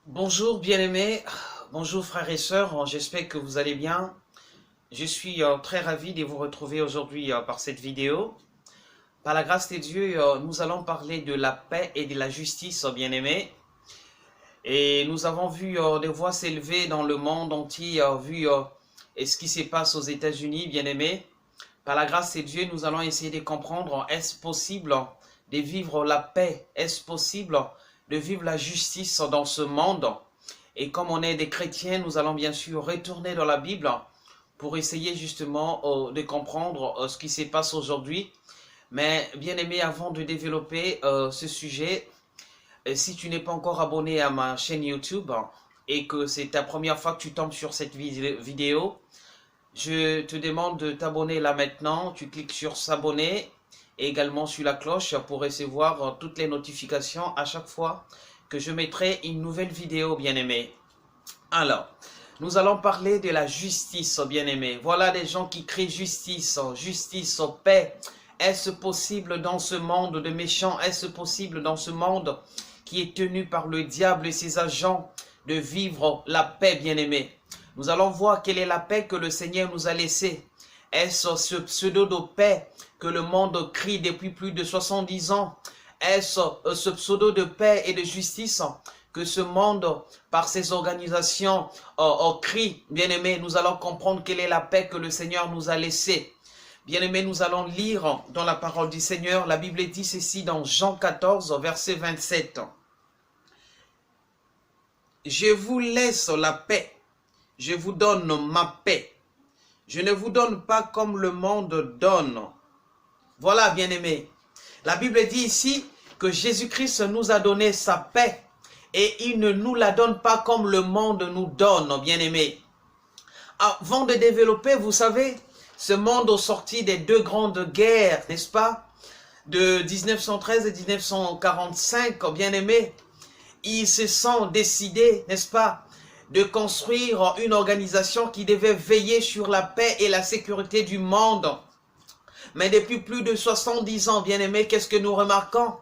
Bonjour bien-aimés, bonjour frères et sœurs, j'espère que vous allez bien. Je suis très ravi de vous retrouver aujourd'hui par cette vidéo. Par la grâce de Dieu, nous allons parler de la paix et de la justice, bien-aimés. Et nous avons vu des voix s'élever dans le monde entier, vu ce qui se passe aux États-Unis, bien-aimés. Par la grâce de Dieu, nous allons essayer de comprendre, est-ce possible de vivre la paix? Est-ce possible de vivre la justice dans ce monde? Et comme on est des chrétiens, nous allons bien sûr retourner dans la Bible pour essayer justement de comprendre ce qui se passe aujourd'hui. Mais bien aimé, avant de développer ce sujet, si tu n'es pas encore abonné à ma chaîne YouTube et que c'est ta première fois que tu tombes sur cette vidéo, je te demande de t'abonner là maintenant. Tu cliques sur s'abonner et également sur la cloche pour recevoir toutes les notifications à chaque fois que je mettrai une nouvelle vidéo, bien-aimé. Alors, nous allons parler de la justice, bien-aimé. Voilà des gens qui crient justice, justice, paix. Est-ce possible dans ce monde de méchants? Est-ce possible dans ce monde qui est tenu par le diable et ses agents de vivre la paix, bien-aimé? Nous allons voir quelle est la paix que le Seigneur nous a laissée. Est-ce ce pseudo de paix que le monde crie depuis plus de 70 ans? Est-ce ce pseudo de paix et de justice que ce monde, par ses organisations, crie? Bien-aimés, nous allons comprendre quelle est la paix que le Seigneur nous a laissée. Bien-aimés, nous allons lire dans la parole du Seigneur. La Bible dit ceci dans Jean 14, verset 27. Je vous laisse la paix. Je vous donne ma paix. Je ne vous donne pas comme le monde donne. Voilà, bien-aimés. La Bible dit ici que Jésus-Christ nous a donné sa paix et il ne nous la donne pas comme le monde nous donne, bien-aimés. Avant de développer, vous savez, ce monde au sorti des deux grandes guerres, n'est-ce pas, de 1913 et 1945, bien-aimés, ils se sont décidés, n'est-ce pas, de construire une organisation qui devait veiller sur la paix et la sécurité du monde. Mais depuis plus de 70 ans, bien-aimés, qu'est-ce que nous remarquons?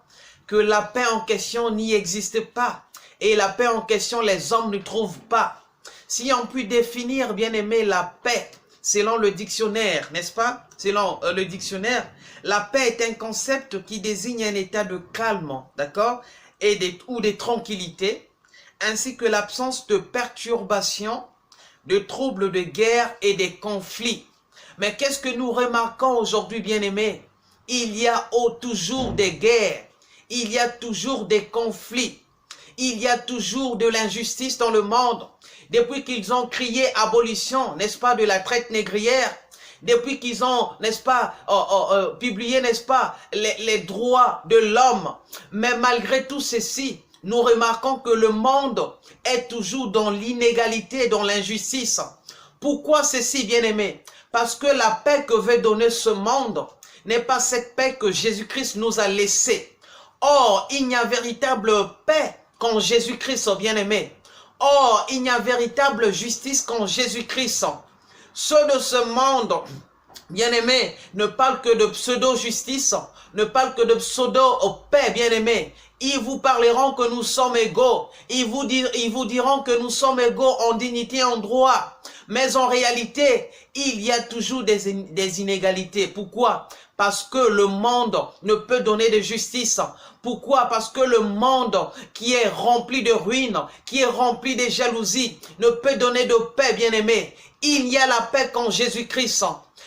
Que la paix en question n'y existe pas. Et la paix en question, les hommes ne trouvent pas. Si on peut définir, bien-aimés, la paix, selon le dictionnaire, n'est-ce pas? Selon le dictionnaire, la paix est un concept qui désigne un état de calme, d'accord? Ou de tranquillité, ainsi que l'absence de perturbations, de troubles de guerre et des conflits. Mais qu'est-ce que nous remarquons aujourd'hui, bien-aimés? Il y a toujours des guerres, il y a toujours des conflits, il y a toujours de l'injustice dans le monde. Depuis qu'ils ont crié abolition, n'est-ce pas, de la traite négrière, depuis qu'ils ont, n'est-ce pas, publié, n'est-ce pas, les droits de l'homme. Mais malgré tout ceci, nous remarquons que le monde est toujours dans l'inégalité, dans l'injustice. Pourquoi ceci, bien-aimés? Parce que la paix que veut donner ce monde n'est pas cette paix que Jésus-Christ nous a laissée. Or, il n'y a véritable paix qu'en Jésus-Christ, bien-aimé. Or, il n'y a véritable justice qu'en Jésus-Christ. Ceux de ce monde, bien-aimés, ne parlent que de pseudo-justice, ne parlent que de pseudo-paix, bien-aimés. Ils vous parleront que nous sommes égaux. Ils vous diront que nous sommes égaux en dignité et en droit. Mais en réalité, il y a toujours des inégalités. Pourquoi? Parce que le monde ne peut donner de justice. Pourquoi? Parce que le monde qui est rempli de ruines, qui est rempli de jalousie, ne peut donner de paix, bien-aimé. Il y a la paix qu'en Jésus-Christ.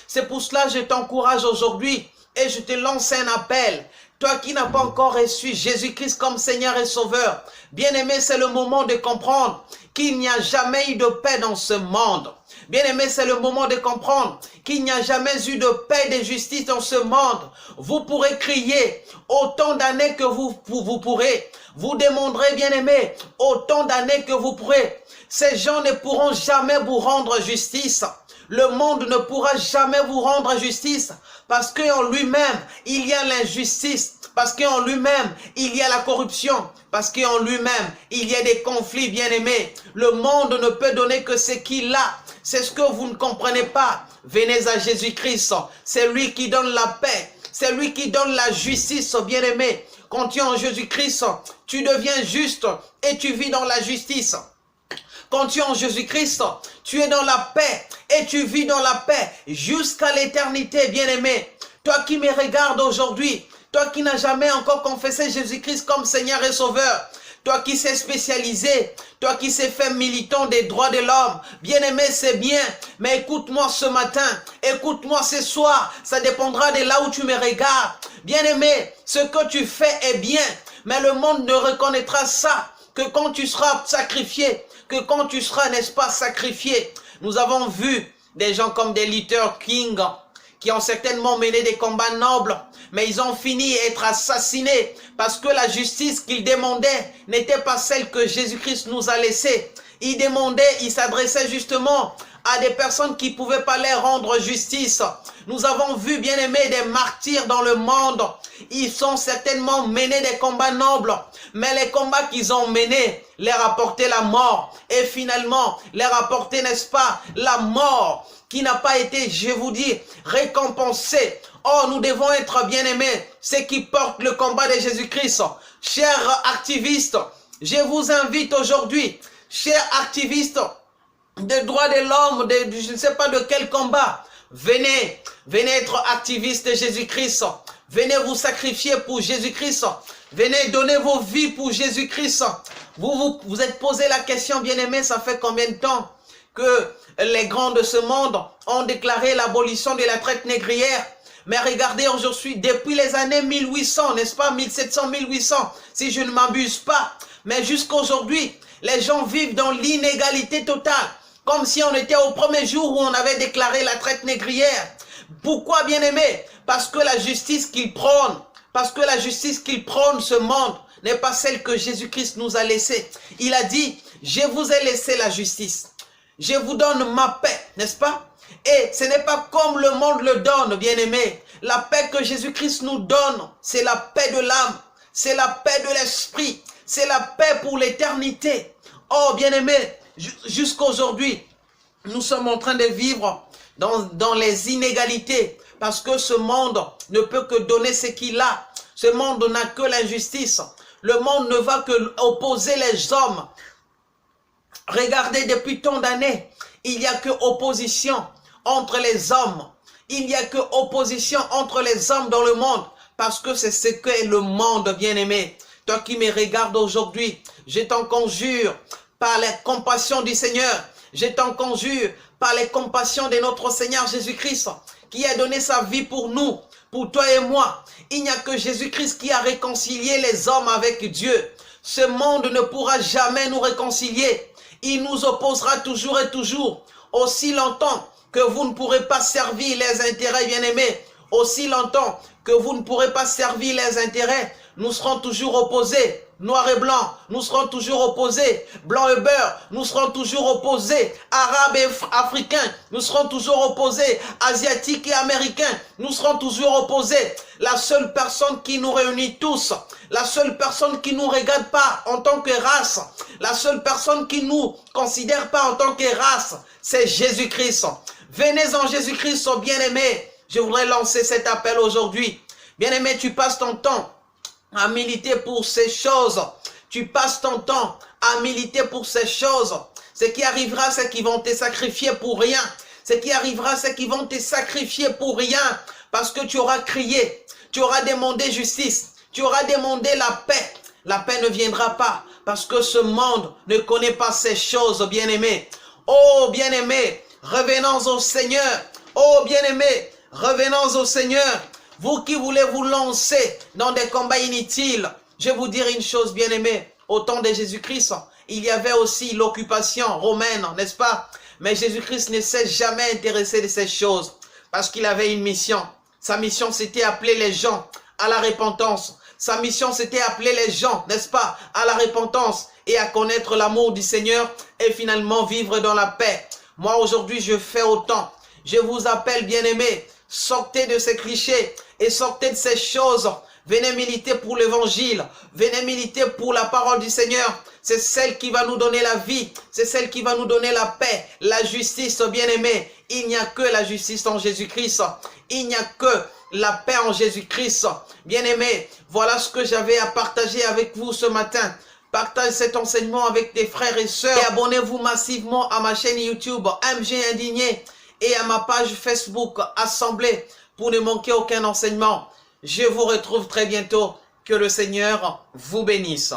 C'est pour cela que je t'encourage aujourd'hui et je te lance un appel. Toi qui n'as pas encore reçu Jésus-Christ comme Seigneur et Sauveur, bien-aimé, c'est le moment de comprendre qu'il n'y a jamais eu de paix dans ce monde. Bien-aimé, c'est le moment de comprendre qu'il n'y a jamais eu de paix et de justice dans ce monde. Vous pourrez crier autant d'années que vous pourrez. Vous demanderez, bien-aimé, autant d'années que vous pourrez. Ces gens ne pourront jamais vous rendre justice. Le monde ne pourra jamais vous rendre justice parce qu'en lui-même, il y a l'injustice, parce qu'en lui-même, il y a la corruption, parce qu'en lui-même, il y a des conflits, bien-aimés. Le monde ne peut donner que ce qu'il a. C'est ce que vous ne comprenez pas. Venez à Jésus-Christ. C'est lui qui donne la paix. C'est lui qui donne la justice, bien-aimé. Quand tu es en Jésus-Christ, tu deviens juste et tu vis dans la justice. Quand tu es en Jésus-Christ, tu es dans la paix et tu vis dans la paix jusqu'à l'éternité, bien-aimé. Toi qui me regardes aujourd'hui, toi qui n'as jamais encore confessé Jésus-Christ comme Seigneur et Sauveur, toi qui s'es spécialisé, toi qui s'es fait militant des droits de l'homme, bien-aimé, c'est bien, mais écoute-moi ce matin, écoute-moi ce soir, ça dépendra de là où tu me regardes. Bien-aimé, ce que tu fais est bien, mais le monde ne reconnaîtra ça que quand tu seras sacrifié, que quand tu seras, n'est-ce pas, sacrifié. Nous avons vu des gens comme des Luther King qui ont certainement mené des combats nobles, mais ils ont fini à être assassinés parce que la justice qu'ils demandaient n'était pas celle que Jésus-Christ nous a laissée. Ils demandaient, ils s'adressaient justement à des personnes qui ne pouvaient pas leur rendre justice. Nous avons vu, bien aimés, des martyrs dans le monde. Ils ont certainement mené des combats nobles, mais les combats qu'ils ont menés leur apportaient la mort. Et finalement, leur apportaient, n'est-ce pas, la mort qui n'a pas été, je vous dis, récompensée. Oh, nous devons être bien-aimés, ceux qui portent le combat de Jésus-Christ. Chers activistes, je vous invite aujourd'hui, chers activistes des droits de l'homme, je ne sais pas de quel combat, venez être activistes de Jésus-Christ. Venez vous sacrifier pour Jésus-Christ. Venez donner vos vies pour Jésus-Christ. Vous êtes posé la question, bien-aimés, ça fait combien de temps que les grands de ce monde ont déclaré l'abolition de la traite négrière? Mais regardez aujourd'hui, depuis les années 1800, n'est-ce pas, 1700, 1800, si je ne m'abuse pas, mais jusqu'à aujourd'hui, les gens vivent dans l'inégalité totale, comme si on était au premier jour où on avait déclaré la traite négrière. Pourquoi, bien-aimés? Parce que la justice qu'ils prônent, ce monde, n'est pas celle que Jésus-Christ nous a laissée. Il a dit, je vous ai laissé la justice. Je vous donne ma paix, n'est-ce pas? Et ce n'est pas comme le monde le donne, bien-aimé. La paix que Jésus-Christ nous donne, c'est la paix de l'âme, c'est la paix de l'esprit, c'est la paix pour l'éternité. Oh, bien-aimé, jusqu'à aujourd'hui, nous sommes en train de vivre dans les inégalités parce que ce monde ne peut que donner ce qu'il a. Ce monde n'a que l'injustice. Le monde ne va que opposer les hommes. Regardez, depuis tant d'années, il n'y a que opposition entre les hommes. Il n'y a que opposition entre les hommes dans le monde parce que c'est ce qu'est le monde, bien-aimé. Toi qui me regardes aujourd'hui, je t'en conjure par la compassion du Seigneur. Je t'en conjure par les compassions de notre Seigneur Jésus-Christ qui a donné sa vie pour nous, pour toi et moi. Il n'y a que Jésus-Christ qui a réconcilié les hommes avec Dieu. Ce monde ne pourra jamais nous réconcilier. Il nous opposera toujours et toujours. Aussi longtemps que vous ne pourrez pas servir les intérêts, bien-aimés, aussi longtemps que vous ne pourrez pas servir les intérêts, nous serons toujours opposés. Noir et blanc, nous serons toujours opposés. Blanc et beurre, nous serons toujours opposés. Arabes et africains, nous serons toujours opposés. Asiatiques et américains, nous serons toujours opposés. La seule personne qui nous réunit tous, la seule personne qui ne nous regarde pas en tant que race, la seule personne qui ne nous considère pas en tant que race, c'est Jésus-Christ. Venez en Jésus-Christ, bien-aimés. Je voudrais lancer cet appel aujourd'hui. Bien-aimé, tu passes ton temps à militer pour ces choses. Tu passes ton temps à militer pour ces choses. Ce qui arrivera, c'est qu'ils vont te sacrifier pour rien. Ce qui arrivera, c'est qu'ils vont te sacrifier pour rien. Parce que tu auras crié, tu auras demandé justice, tu auras demandé la paix. La paix ne viendra pas parce que ce monde ne connaît pas ces choses, bien-aimés. Oh, bien-aimés, revenons au Seigneur. Oh, bien-aimés, revenons au Seigneur. Vous qui voulez vous lancer dans des combats inutiles, je vais vous dire une chose, bien-aimés. Au temps de Jésus-Christ, il y avait aussi l'occupation romaine, n'est-ce pas? Mais Jésus-Christ ne s'est jamais intéressé de ces choses parce qu'il avait une mission. Sa mission, c'était appeler les gens à la repentance. Sa mission, c'était appeler les gens, n'est-ce pas, à la repentance et à connaître l'amour du Seigneur et finalement vivre dans la paix. Moi, aujourd'hui, je fais autant. Je vous appelle, bien-aimés, sortez de ces clichés et sortez de ces choses. Venez militer pour l'évangile. Venez militer pour la parole du Seigneur. C'est celle qui va nous donner la vie. C'est celle qui va nous donner la paix, la justice, bien-aimés. Il n'y a que la justice en Jésus-Christ. Il n'y a que la paix en Jésus-Christ. Bien-aimés, voilà ce que j'avais à partager avec vous ce matin. Partagez cet enseignement avec des frères et sœurs. Et abonnez-vous massivement à ma chaîne YouTube MG Indigné et à ma page Facebook Assemblée pour ne manquer aucun enseignement. Je vous retrouve très bientôt. Que le Seigneur vous bénisse.